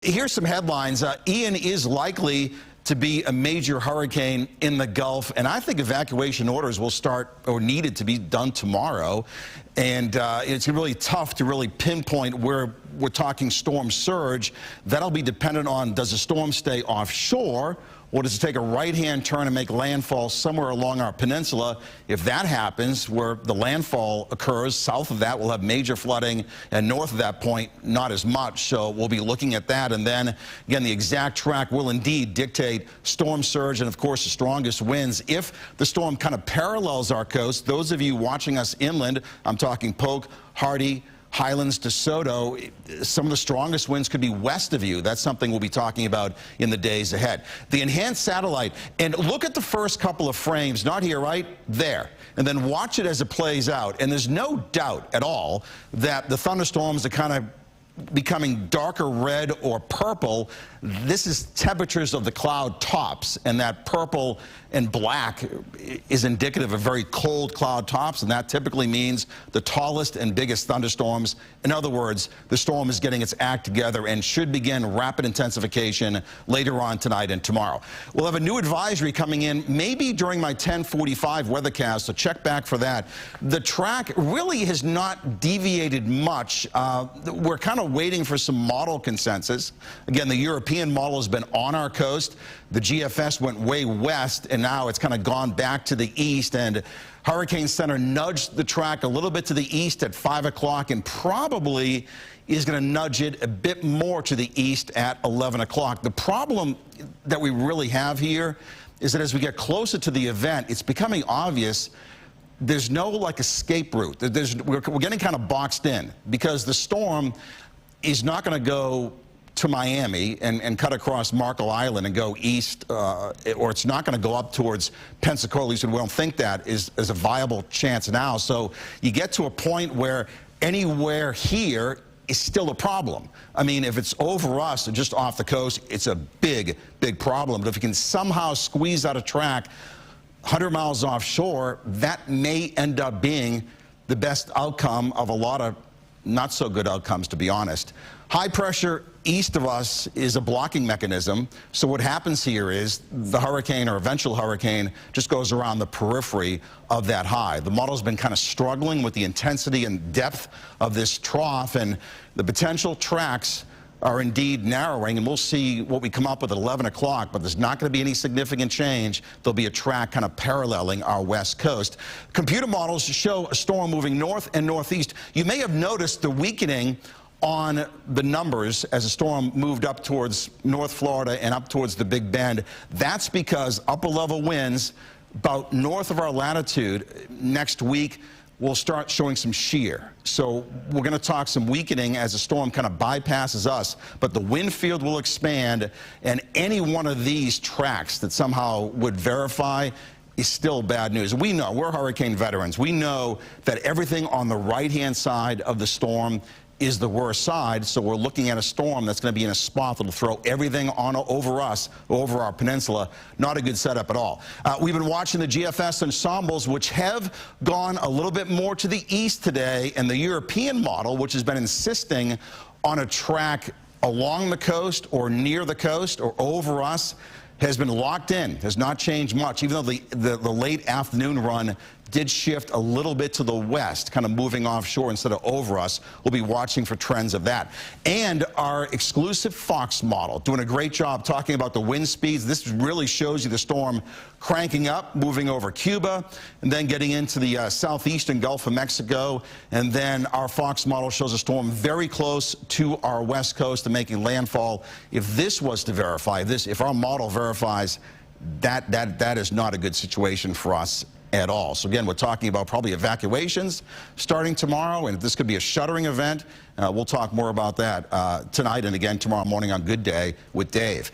Here's some headlines. Ian is likely to be a major hurricane in the Gulf, and I think evacuation orders will start or needed to be done tomorrow. And it's really tough to really pinpoint where we're talking storm surge. That'll be dependent on, does the storm stay offshore, or does it take a right-hand turn and make landfall somewhere along our peninsula? If that happens, where the landfall occurs, south of that we'll have major flooding, and north of that point, not as much. So we'll be looking at that. And then, again, the exact track will indeed dictate storm surge and, of course, the strongest winds. If the storm kind of parallels our coast, those of you watching us inland, I'm talking Polk, Hardy, Highlands, DeSoto, some of the strongest winds could be west of you. That's something we'll be talking about in the days ahead. The enhanced satellite, and look at the first couple of frames, not here, right? There. And then watch it as it plays out. And there's no doubt at all that the thunderstorms are kind of becoming darker red or purple. This is temperatures of the cloud tops, and that purple and black is indicative of very cold cloud tops, and that typically means the tallest and biggest thunderstorms. In other words, the storm is getting its act together and should begin rapid intensification later on tonight and tomorrow. We'll have a new advisory coming in maybe during my 10:45 weathercast, so check back for that. The track really has not deviated much. We're kind of waiting for some model consensus. Again, the European model has been on our coast. The GFS went way west, and now it's kind of gone back to the east. And Hurricane Center nudged the track a little bit to the east at 5 o'clock and probably is going to nudge it a bit more to the east at 11 o'clock. The problem that we really have here is that as we get closer to the event, it's becoming obvious there's no like escape route. We're getting kind of boxed in because the storm is not going to go to Miami and cut across Marco Island and go east, or it's not going to go up towards Pensacola. At least we don't think that is a viable chance now. So you get to a point where anywhere here is still a problem. I mean, if it's over us or just off the coast, it's a big, big problem. But if you can somehow squeeze out a track 100 miles offshore, that may end up being the best outcome of a lot of not so good outcomes, to be honest. High pressure east of us is a blocking mechanism. So what happens here is the hurricane or eventual hurricane just goes around the periphery of that high. The model's been kind of struggling with the intensity and depth of this trough, and the potential tracks are indeed narrowing, and we'll see what we come up with at 11 o'clock, but there's not going to be any significant change. There'll be a track kind of paralleling our west coast. Computer models show a storm moving north and northeast. You may have noticed the weakening on the numbers as the storm moved up towards North Florida and up towards the Big Bend. That's because upper level winds about north of our latitude next week will start showing some shear. So we're going to talk some weakening as the storm kind of bypasses us, but the wind field will expand, and any one of these tracks that somehow would verify is still bad news. We know, we're hurricane veterans, we know that everything on the right-hand side of the storm is the worst side, so we're looking at a storm that's going to be in a spot that'll throw everything on over us, over our peninsula. Not a good setup at all. We've been watching the GFS ensembles, which have gone a little bit more to the east today, and the European model, which has been insisting on a track along the coast or near the coast or over us, has been locked in, has not changed much, even though the late afternoon run did shift a little bit to the west, kind of moving offshore instead of over us. We'll be watching for trends of that. And our exclusive Fox model, doing a great job talking about the wind speeds. This really shows you the storm cranking up, moving over Cuba, and then getting into the southeastern Gulf of Mexico. And then our Fox model shows a storm very close to our west coast and making landfall. If this was to verify, if our model verifies, that is not a good situation for us at all. So again, we're talking about probably evacuations starting tomorrow, and this could be a shuttering event. We'll talk more about that tonight and again tomorrow morning on Good Day with Dave.